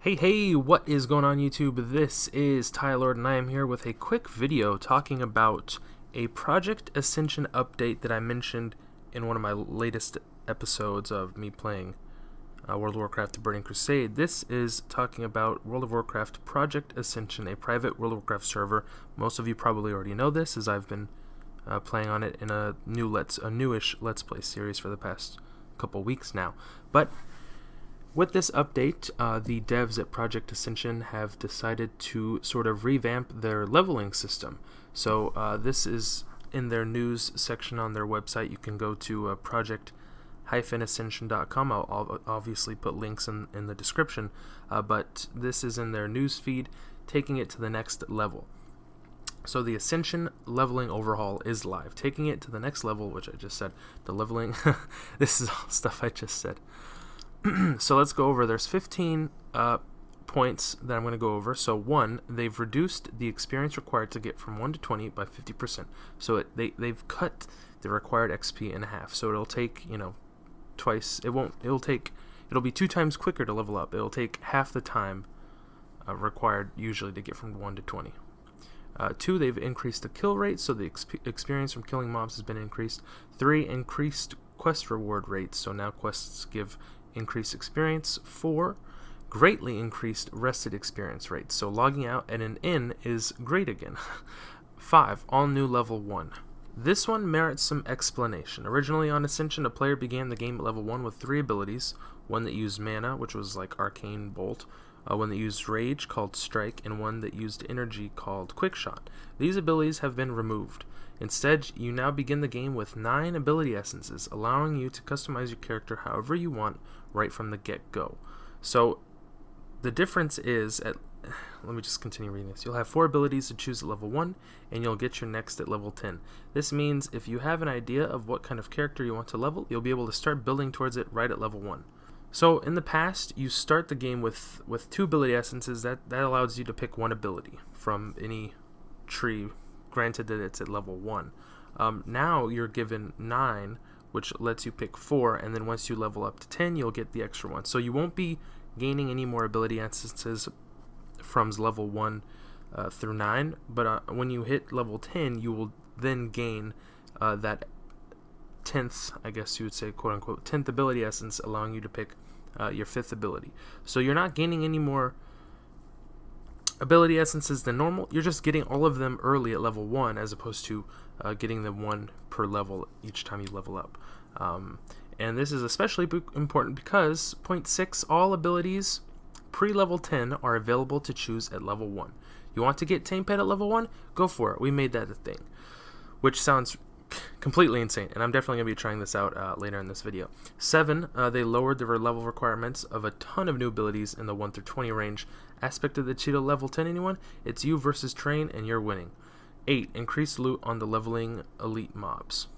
Hey, what is going on YouTube? This is Tyler, and I am here with a quick video talking about a Project Ascension update that I mentioned in one of my latest episodes of me playing World of Warcraft: The Burning Crusade. This is talking about World of Warcraft Project Ascension, a private World of Warcraft server. Most of you probably already know this, as I've been playing on it in a newish Let's Play series for the past couple weeks now. But with this update, the devs at Project Ascension have decided to sort of revamp their leveling system. So this is in their news section on their website. You can go to project-ascension.com. I'll obviously put links in the description, but this is in their news feed, taking it to the next level. So the Ascension leveling overhaul is live, taking it to the next level, which I just said. The leveling, this is all stuff I just said. So let's go over. There's 15 points that I'm going to go over. So 1, they've reduced the experience required to get from 1 to 20 by 50%. So they've cut the required XP in half. So it'll take, twice. It'll be 2 times quicker to level up. It'll take half the time required usually to get from 1 to 20. 2, they've increased the kill rate, so the experience from killing mobs has been increased. 3, increased quest reward rates, so now quests give increased experience. 4, greatly increased rested experience rates, so logging out at an inn is great again. 5, all new level 1. This one merits some explanation. Originally on Ascension, a player began the game at level 1 with 3 abilities, one that used mana, which was like Arcane Bolt, one that used Rage, called Strike, and one that used Energy, called Quickshot. These abilities have been removed. Instead, you now begin the game with 9 ability essences, allowing you to customize your character however you want right from the get-go. So, the difference is, let me just continue reading this. You'll have 4 abilities to choose at level 1, and you'll get your next at level 10. This means if you have an idea of what kind of character you want to level, you'll be able to start building towards it right at level 1. So in the past, you start the game with 2 ability essences. That allows you to pick 1 ability from any tree, granted that it's at level 1. Now you're given 9, which lets you pick 4, and then once you level up to 10, you'll get the extra 1. So you won't be gaining any more ability essences from level 1 through 9, but when you hit level 10, you will then gain that 10th, I guess you would say, quote-unquote, 10th ability essence, allowing you to pick your 5th ability. So you're not gaining any more ability essences than normal. You're just getting all of them early at level 1, as opposed to getting them 1 per level each time you level up. And this is especially important because, point 6, all abilities pre-level 10 are available to choose at level 1. You want to get Tame Pet at level 1? Go for it. We made that a thing. Which sounds completely insane, and I'm definitely going to be trying this out later in this video. 7, they lowered the level requirements of a ton of new abilities in the 1 through 20 range. Aspect of the Cheetah level 10, anyone? It's you versus Train, and you're winning. 8, increased loot on the leveling elite mobs.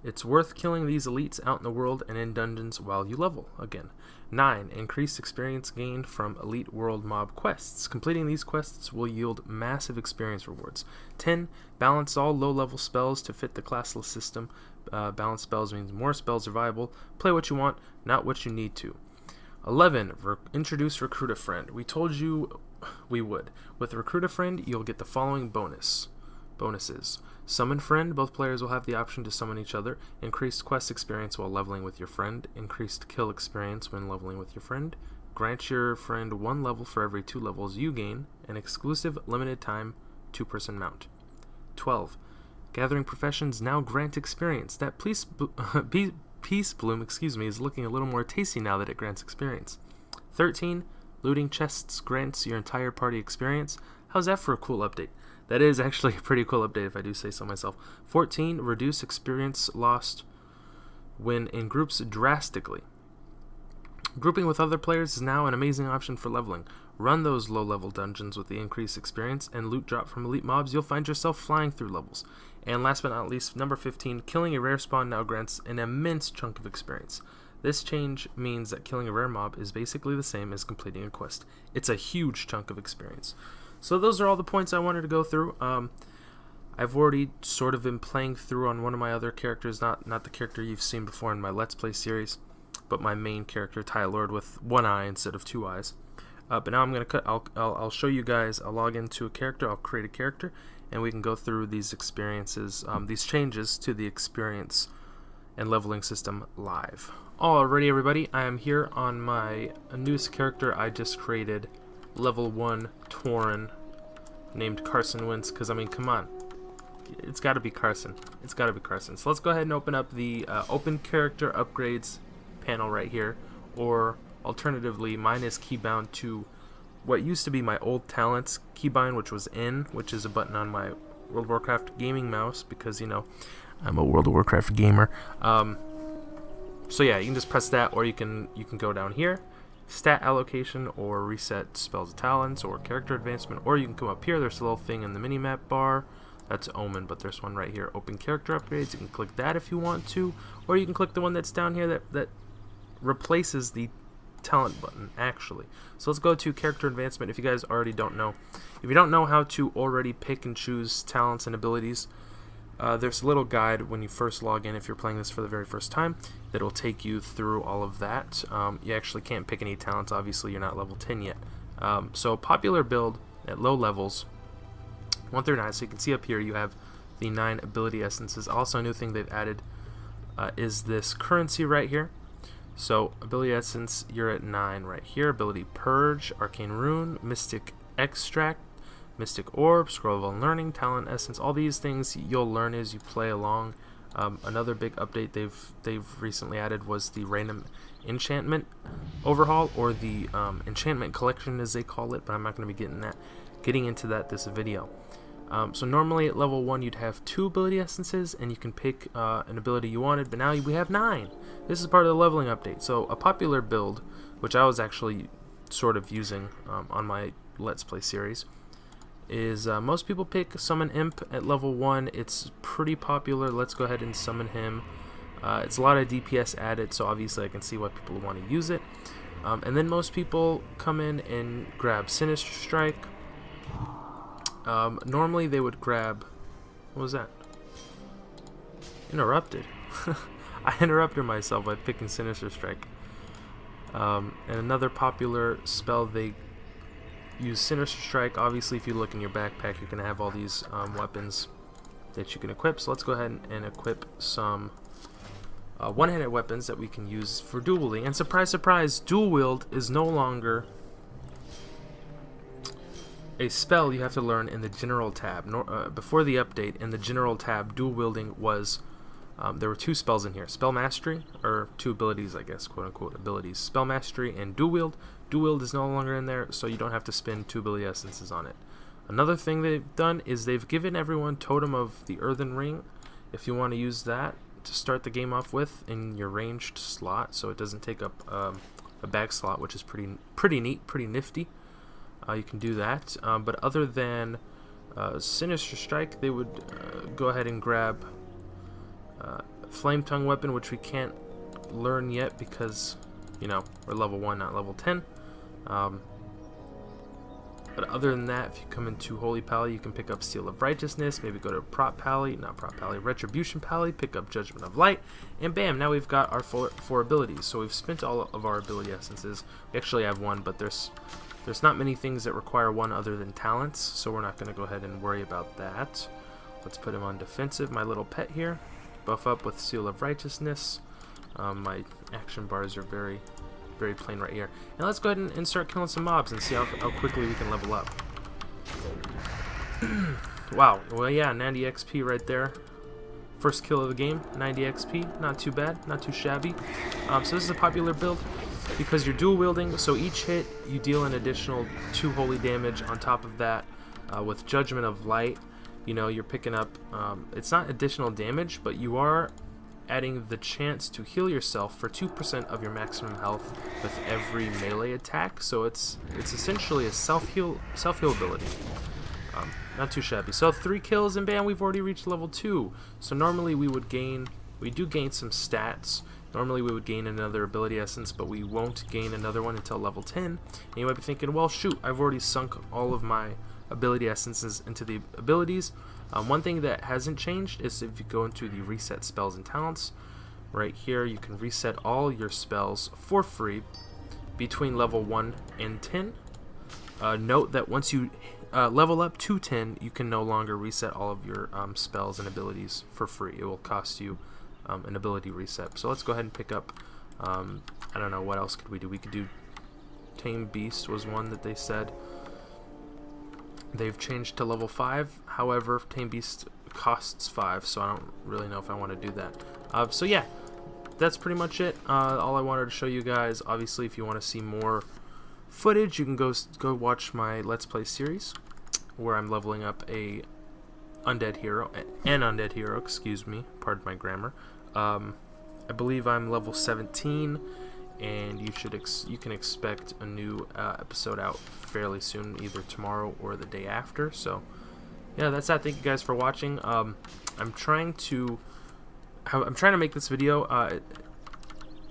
It's worth killing these elites out in the world and in dungeons while you level again. 9, increased experience gained from elite world mob quests. Completing these quests will yield massive experience rewards. 10, balance all low-level spells to fit the classless system. Balanced spells means more spells are viable. Play what you want, not what you need to. 11, introduce Recruit a Friend. We told you we would. With Recruit a Friend, you'll get the following bonuses. Summon Friend. Both players will have the option to summon each other. Increased quest experience while leveling with your friend. Increased kill experience when leveling with your friend. Grant your friend 1 level for every 2 levels you gain. An exclusive limited time 2-person mount. 12, Gathering Professions now grant experience. That Peace Bloom, is looking a little more tasty now that it grants experience. 13, Looting Chests grants your entire party experience. How's that for a cool update? That is actually a pretty cool update, if I do say so myself. 14, reduce experience lost when in groups drastically. Grouping with other players is now an amazing option for leveling. Run those low-level dungeons with the increased experience and loot drop from elite mobs. You'll find yourself flying through levels. And last but not least, number 15, killing a rare spawn now grants an immense chunk of experience. This change means that killing a rare mob is basically the same as completing a quest. It's a huge chunk of experience. So those are all the points I wanted to go through. I've already sort of been playing through on one of my other characters, not the character you've seen before in my Let's Play series, but my main character, Tylord, with one eye instead of two eyes. But now I'm going to cut. I'll show you guys. I'll log into a character. I'll create a character, and we can go through these experiences, these changes to the experience and leveling system live. Alrighty, everybody. I am here on my newest character I just created, level 1 Tauren, named Carson Wentz. Because I mean, come on, it's got to be Carson. It's got to be Carson. So let's go ahead and open up the Open Character Upgrades panel right here, or alternatively, mine is keybound to what used to be my old talents keybind, which was N, which is a button on my World of Warcraft gaming mouse, because, you know, I'm a World of Warcraft gamer. So yeah, you can just press that, or you can go down here, stat allocation, or reset spells and talents, or character advancement, or you can come up here. There's a little thing in the minimap bar. That's Omen, but there's one right here, Open Character Upgrades. You can click that if you want to, or you can click the one that's down here that replaces the talent button, actually. So let's go to character advancement. If you guys already don't know, if you don't know how to already pick and choose talents and abilities, there's a little guide when you first log in, if you're playing this for the very first time, that will take you through all of that. You actually can't pick any talents, obviously you're not level 10 yet. So popular build at low levels, 1 through 9. So you can see up here you have the 9 ability essences. Also, a new thing they've added is this currency right here. So ability essence, you're at 9 right here. Ability Purge, Arcane Rune, Mystic Extract, Mystic Orb, Scroll of Unlearning, Talent Essence. All these things you'll learn as you play along. Another big update they've recently added was the random enchantment overhaul, or the enchantment collection as they call it, but I'm not going to be getting into that this video. So normally at level 1 you'd have 2 ability essences, and you can pick an ability you wanted, but now we have 9. This is part of the leveling update. So a popular build, which I was actually sort of using on my Let's Play series, is most people pick Summon Imp at level 1. It's pretty popular. Let's go ahead and summon him. It's a lot of DPS added, so obviously I can see why people want to use it. And then most people come in and grab Sinister Strike. Normally they would grab, what was that? Interrupted. I interrupted myself by picking Sinister Strike. And another popular spell, they use Sinister Strike. Obviously if you look in your backpack, you're going to have all these weapons that you can equip. So let's go ahead and equip some one-handed weapons that we can use for dual wielding. And surprise, surprise, dual wield is no longer a spell you have to learn in the General tab. Before the update, in the General tab, dual wielding was, there were 2 spells in here. Spell Mastery, or 2 abilities, I guess, quote-unquote abilities. Spell Mastery and Dual Wield. Dual Wield is no longer in there, so you don't have to spend 2 ability essences on it. Another thing they've done is they've given everyone Totem of the Earthen Ring, if you want to use that to start the game off with in your ranged slot, so it doesn't take up a bag slot, which is pretty neat, pretty nifty. You can do that, but other than Sinister Strike, they would go ahead and grab Flame Tongue Weapon, which we can't learn yet because, you know, we're level 1, not level 10. But other than that, if you come into Holy Pally, you can pick up Seal of Righteousness, maybe go to Retribution Pally, pick up Judgment of Light, and bam, now we've got our 4 abilities. So we've spent all of our ability essences. We actually have 1, but there's not many things that require 1 other than talents, so we're not going to go ahead and worry about that. Let's put him on defensive, my little pet here. Buff up with Seal of Righteousness. My action bars are very plain right here. And let's go ahead and start killing some mobs and see how quickly we can level up. Wow, well yeah, 90 XP right there. First kill of the game, 90 XP, not too bad, not too shabby. So this is a popular build because you're dual wielding, so each hit you deal an additional 2 holy damage on top of that. With Judgment of Light, you know, you're picking up, it's not additional damage, but you are adding the chance to heal yourself for 2% of your maximum health with every melee attack. So it's essentially a self-heal ability. Not too shabby. So 3 kills and bam, we've already reached level 2. So normally we do gain some stats. Normally we would gain another ability essence, but we won't gain another one until level 10. And you might be thinking, well shoot, I've already sunk all of my ability essences into the abilities. One thing that hasn't changed is if you go into the reset spells and talents, right here. You can reset all your spells for free between level 1 and 10. Note that once you level up to 10, you can no longer reset all of your spells and abilities for free. It will cost you an ability reset. So let's go ahead and pick up, I don't know, what else could we do? We could do Tame Beast was one that they said. They've changed to level 5. However, Tame Beast costs 5, so I don't really know if I want to do that. So yeah, that's pretty much it. All I wanted to show you guys. Obviously, if you want to see more footage, you can go watch my Let's Play series, where I'm leveling up an undead hero, excuse me, pardon my grammar. I believe I'm level 17, and you can expect a new episode out fairly soon, either tomorrow or the day after. So yeah, that's that. Thank you guys for watching. I'm trying to make this video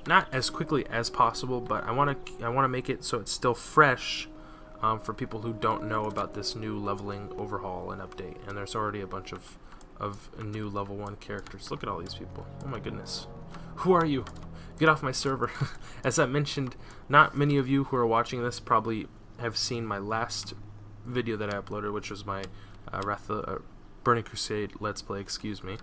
not as quickly as possible, but I want to make it so it's still fresh for people who don't know about this new leveling overhaul and update. And there's already a bunch of new level 1 characters. Look at all these people. Oh my goodness. Who are you? Get off my server. As I mentioned, not many of you who are watching this probably have seen my last video that I uploaded, which was my Burning Crusade Let's Play, excuse me.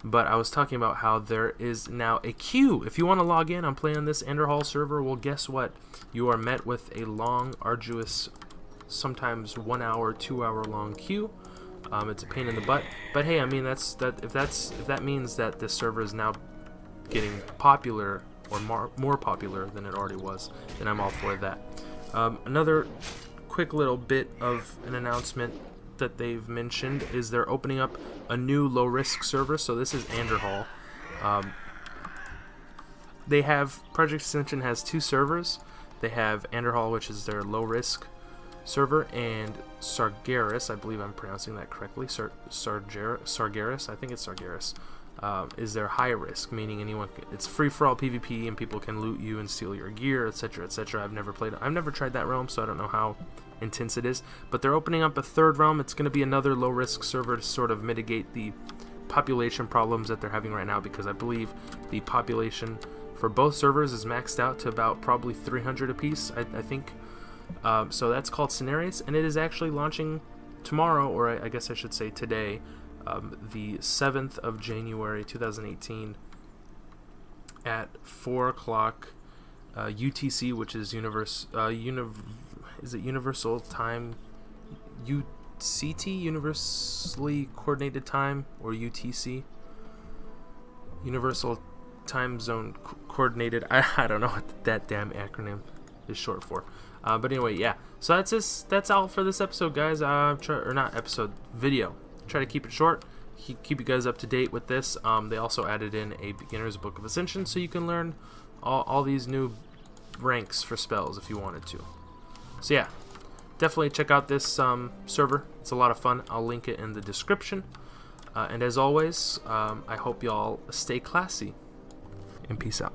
But I was talking about how there is now a queue. If you want to log in, I'm playing this Overhaul server. Well, guess what? You are met with a long, arduous, sometimes 1 hour, 2 hour long queue. It's a pain in the butt. But hey, I mean, if that means that this server is now getting popular, or more popular than it already was, then I'm all for that. Another quick little bit of an announcement that they've mentioned is they're opening up a new low-risk server. So this is Overhaul. They have Project Ascension has 2 servers. They have Overhaul, which is their low-risk server, and Sargeras, I believe I'm pronouncing that correctly. Sargeras, I think it's Sargeras, is their high risk, meaning it's free for all PvP, and people can loot you and steal your gear, etc., etc. I've never tried that realm, so I don't know how intense it is, but they're opening up a 3rd realm. It's going to be another low risk server to sort of mitigate the population problems that they're having right now, because I believe the population for both servers is maxed out to about probably 300 apiece, I think. So that's called Scenarios, and it is actually launching tomorrow, or I guess I should say today, the 7th of January 2018 at 4 o'clock UTC, which is Universal Time, UCT, Universally Coordinated Time, or UTC, Universal Time Zone Coordinated. I don't know what that damn acronym is short for. But anyway, yeah. So that's all for this episode, guys. Video. Try to keep it short. Keep you guys up to date with this. They also added in a beginner's book of Ascension, so you can learn all these new ranks for spells if you wanted to. So yeah, definitely check out this server. It's a lot of fun. I'll link it in the description. And as always, I hope y'all stay classy, and peace out.